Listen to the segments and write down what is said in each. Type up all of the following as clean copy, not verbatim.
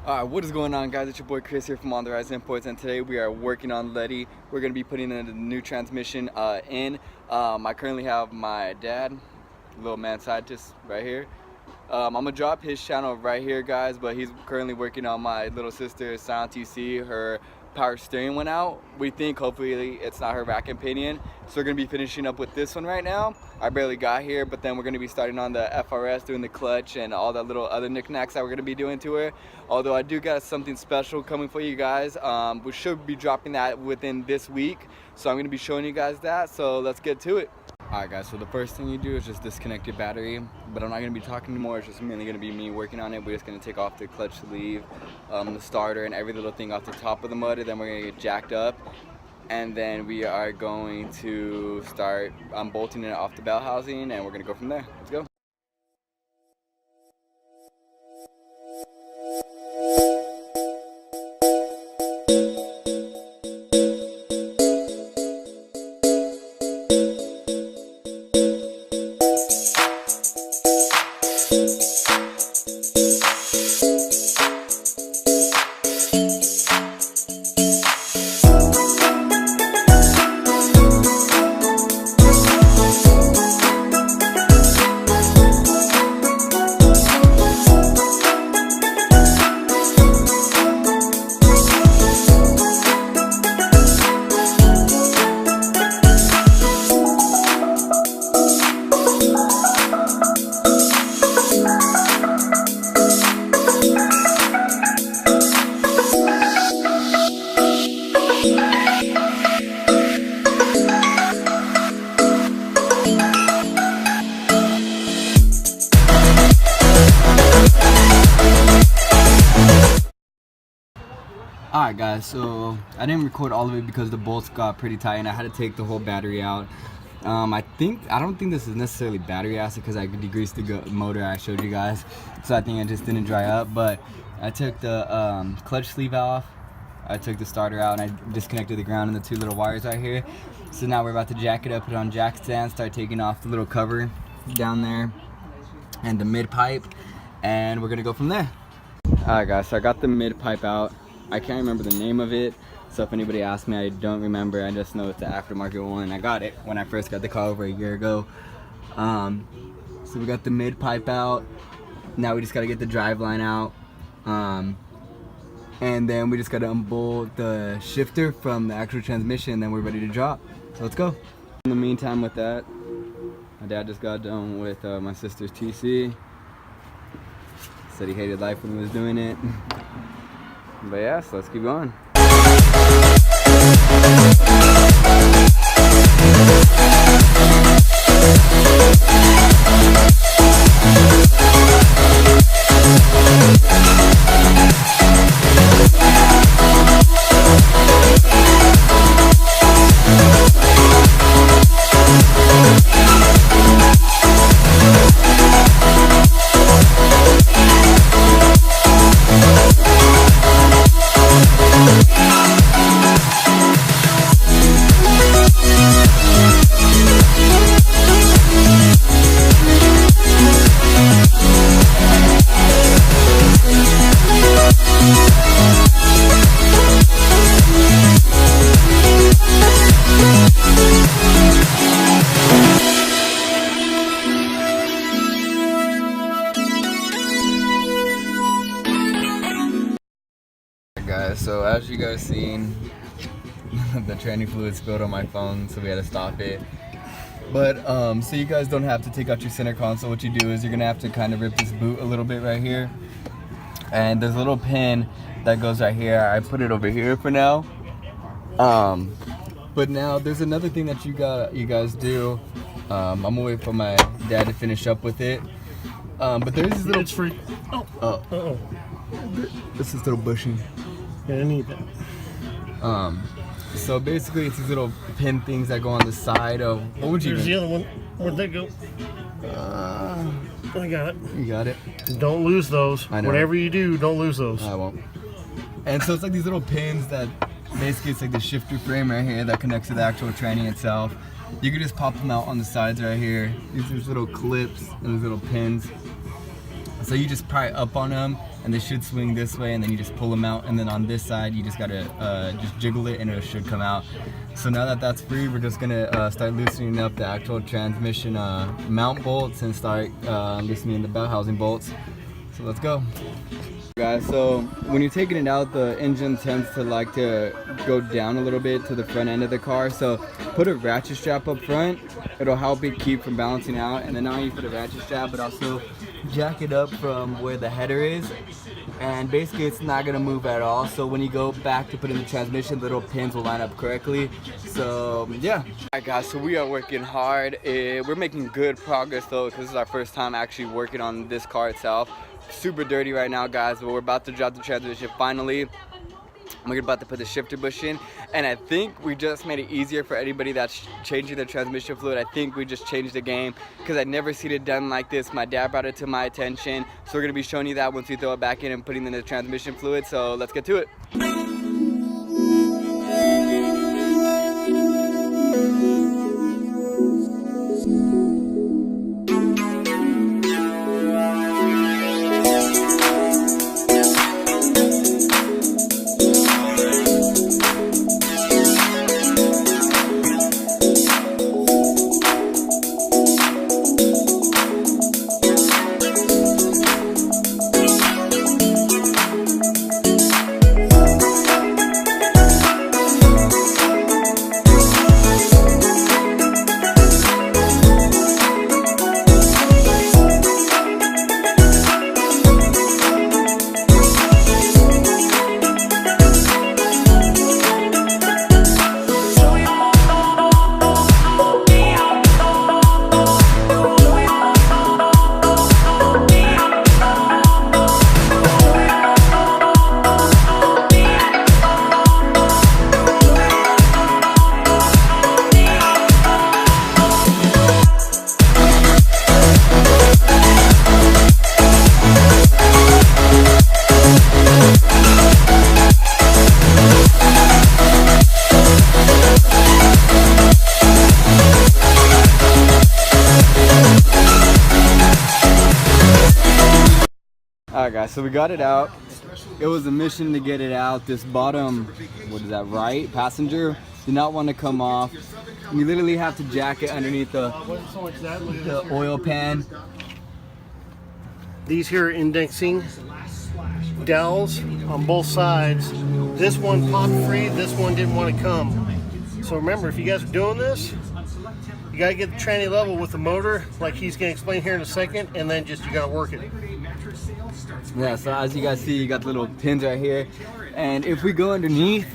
What is going on, guys? It's your boy Chris here from On The Rise Imports, and today we are working on Letty. We're going to be putting in a new transmission in. I currently have my dad, little man scientist, right here. I'm going to drop his channel right here, guys, but he's currently working on my little sister, Silent TC. Her power steering went out. We think hopefully it's not her rack and pinion. So we're going to be finishing up with this one right now. I barely got here, but then we're going to be starting on the FRS, doing the clutch and all that little other knickknacks that we're going to be doing to her. Although I do got something special coming for you guys. We should be dropping that within this week. So I'm going to be showing you guys that. So let's get to it. Alright guys, so the first thing you do is just disconnect your battery, but I'm not going to be talking anymore. It's just mainly going to be me working on it. We're just going to take off the clutch sleeve, the starter, and every little thing off the top of the motor. Then we're going to get jacked up, and then we are going to start bolting it off the bell housing, and we're going to go from there. Let's go. Alright guys, so I didn't record all of it because the bolts got pretty tight and I had to take the whole battery out. I don't think this is necessarily battery acid because I degreased the motor I showed you guys, so I think it just didn't dry up. But I took the clutch sleeve off, I took the starter out, and I disconnected the ground and the two little wires right here. So now we're about to jack it up, put it on jack stand, start taking off the little cover down there and the mid pipe, and we're gonna go from there. Alright guys, so I got the mid pipe out. I can't remember the name of it, so if anybody asks me, I don't remember. I just know it's an aftermarket one. I got it when I first got the car over a year ago. So we got the mid pipe out. Now we just gotta get the drive line out, and then we just gotta unbolt the shifter from the actual transmission, and then we're ready to drop. So let's go. In the meantime, with that, my dad just got done with my sister's TC. Said he hated life when he was doing it. But yeah, so let's keep going. Guys, so as you guys seen, the tranny fluid spilled on my phone, so we had to stop it. But so you guys don't have to take out your center console. What you do is you're gonna have to kind of rip this boot a little bit right here, and there's a little pin that goes right here. I put it over here for now. But now there's another thing that you guys do. I'm gonna wait for my dad to finish up with it. But there's this little. It's free. Oh. This is little bushing. Yeah, I need that. So basically it's these little pin things that go on the side of, what would you There's the other one. Where'd they go? I got it. You got it? Don't lose those. I know. Whatever you do, don't lose those. I won't. And so it's like these little pins that basically it's like the shifter frame right here that connects to the actual tranny itself. You can just pop them out on the sides right here. These are little clips and these little pins. So you just pry up on them, and they should swing this way, and then you just pull them out, and then on this side you just gotta just jiggle it, and it should come out. So now that that's free, we're just gonna start loosening up the actual transmission mount bolts and start loosening the bell housing bolts. So let's go. Guys, so when you're taking it out, the engine tends to like to go down a little bit to the front end of the car, so put a ratchet strap up front. It'll help it keep from balancing out, and then not only put a ratchet strap but also jack it up from where the header is, and basically it's not going to move at all. So when you go back to put in the transmission, little pins will line up correctly. So yeah. Alright guys, so we are working hard. We're making good progress though, because this is our first time actually working on this car itself. Super dirty right now guys, but we're about to drop the transmission finally. We're about to put the shifter bush in, and I think we just made it easier for anybody that's changing their transmission fluid. I think we just changed the game, because I'd never seen it done like this. My dad brought it to my attention, so we're going to be showing you that once we throw it back in and putting in the transmission fluid. So let's get to it. Alright guys, so we got it out. It was a mission to get it out. This bottom, what is that, right? Passenger did not want to come off. You literally have to jack it underneath the oil pan. These here are indexing dowels on both sides. This one popped free, this one didn't want to come. So remember, if you guys are doing this, you gotta get the tranny level with the motor, like he's gonna explain here in a second, and then just you gotta work it. Yeah, so as you guys see, you got little pins right here, and if we go underneath,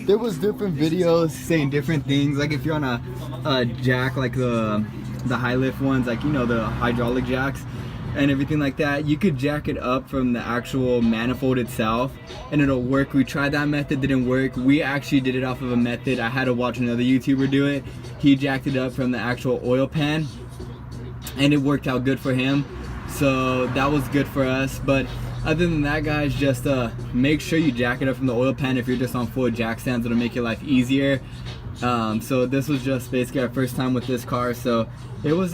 there was different videos saying different things. Like if you're on a jack, like the high lift ones, like, you know, the hydraulic jacks and everything like that, you could jack it up from the actual manifold itself and it'll work. We tried that method, didn't work. We actually did it off of a method. I had to watch another YouTuber do it. He jacked it up from the actual oil pan and it worked out good for him, so that was good for us. But other than that, guys, just make sure you jack it up from the oil pan. If you're just on full jack stands, it'll make your life easier. So this was just basically our first time with this car, so it was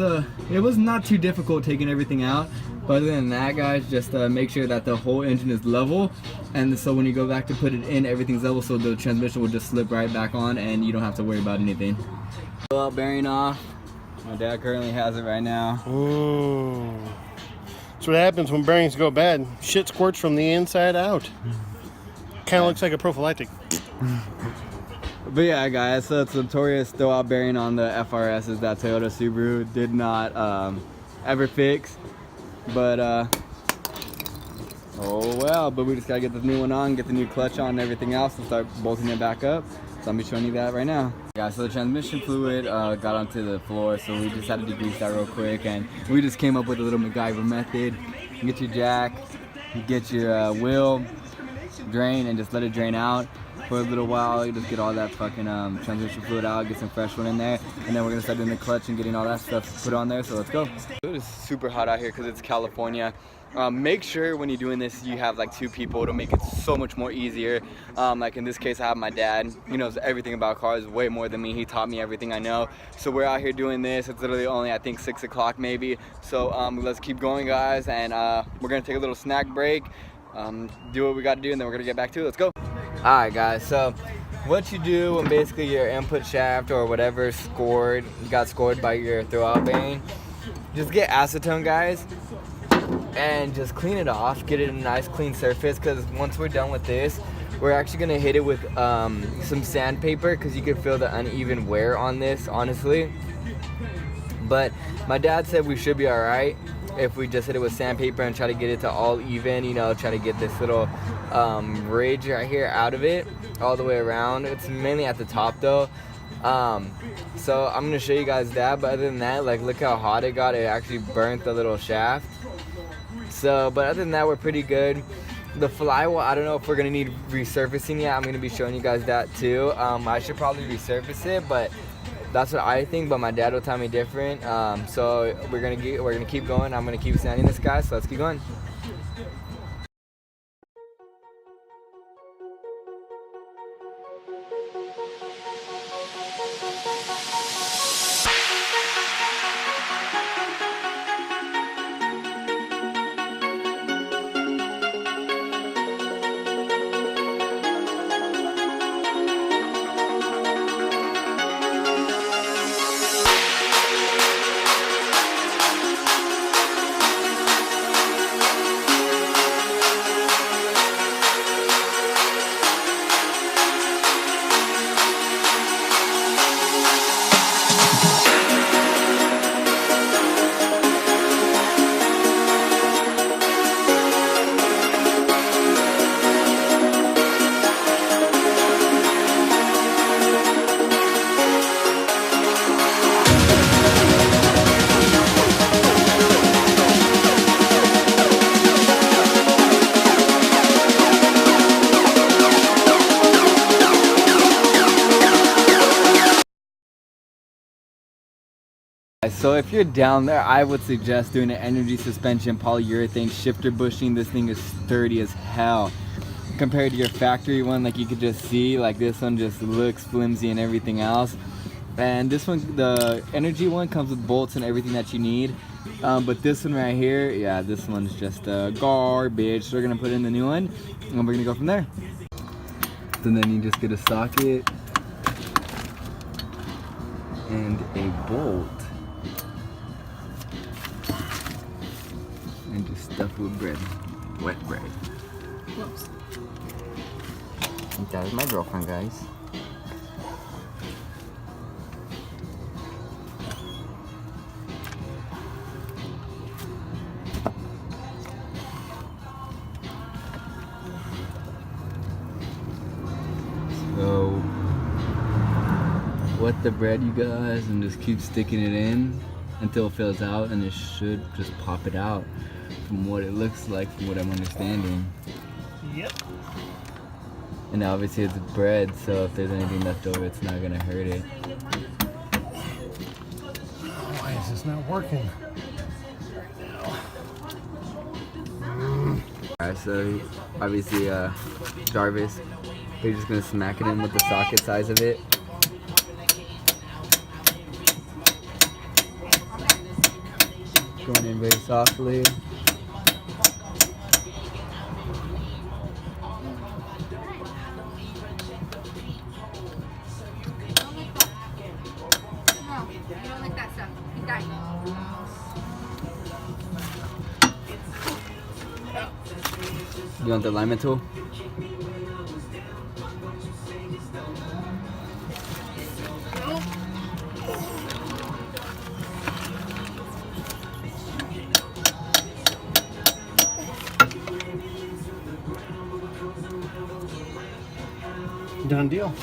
not too difficult taking everything out. But other than that, guys, just make sure that the whole engine is level, and so when you go back to put it in, everything's level, so the transmission will just slip right back on and you don't have to worry about anything. Blowout bearing off. My dad currently has it right now. That's what happens when bearings go bad. Shit squirts from the inside out. Kind of looks like a prophylactic. But yeah, guys, so it's notorious throwout bearing on the FRSs that Toyota Subaru did not ever fix. But oh well, but we just gotta get the new one on, get the new clutch on and everything else, and start bolting it back up. So I'm gonna be showing you that right now. Guys, so the transmission fluid got onto the floor, so we just had to degrease that real quick, and we just came up with a little MacGyver method. You get your jack, you get your wheel, drain, and just let it drain out for a little while. You just get all that fucking transmission fluid out, get some fresh one in there, and then we're gonna start doing the clutch and getting all that stuff put on there. So let's go. It is super hot out here because it's California, Make sure when you're doing this you have like 2 people to make it so much more easier. Like in this case I have my dad. He knows everything about cars way more than me. He taught me everything I know. So we're out here doing this. It's literally only I think 6 o'clock maybe. So let's keep going, guys, and we're gonna take a little snack break, do what we got to do, and then we're gonna get back to it. Let's go. Alright guys, so what you do when basically your input shaft or whatever got scored by your throwout bearing, just get acetone, guys, and just clean it off, get it a nice clean surface, because once we're done with this, we're actually going to hit it with some sandpaper, because you can feel the uneven wear on this, honestly. But my dad said we should be alright if we just hit it with sandpaper and try to get it to all even, you know, try to get this little ridge right here out of it all the way around. It's mainly at the top though. So I'm gonna show you guys that, but other than that, like, look how hot it got. It actually burnt the little shaft. So, but other than that, we're pretty good. The flywheel, I don't know if we're gonna need resurfacing yet. I'm gonna be showing you guys that too. I should probably resurface it, but that's what I think, but my dad will tell me different. So we're gonna keep going. I'm gonna keep sanding this guy, so let's keep going. So if you're down there, I would suggest doing an energy suspension polyurethane shifter bushing. This thing is sturdy as hell compared to your factory one. Like, you could just see, like, this one just looks flimsy and everything else. And this one, the energy one, comes with bolts and everything that you need. But this one right here, yeah, this one's just garbage. So we're gonna put in the new one and we're gonna go from there. And then you just get a socket and a bolt. And just stuff it with bread. Wet bread. Whoops. That is my girlfriend, guys. So, wet the bread, you guys, and just keep sticking it in until it fills out, and it should just pop it out from what it looks like, from what I'm understanding. Yep. And obviously it's bread, so if there's anything left over, it's not gonna hurt it. Why is this not working? Alright, so obviously Jarvis, you're just gonna smack it in with the socket size of it. Going in very softly. You want the alignment tool? Done deal.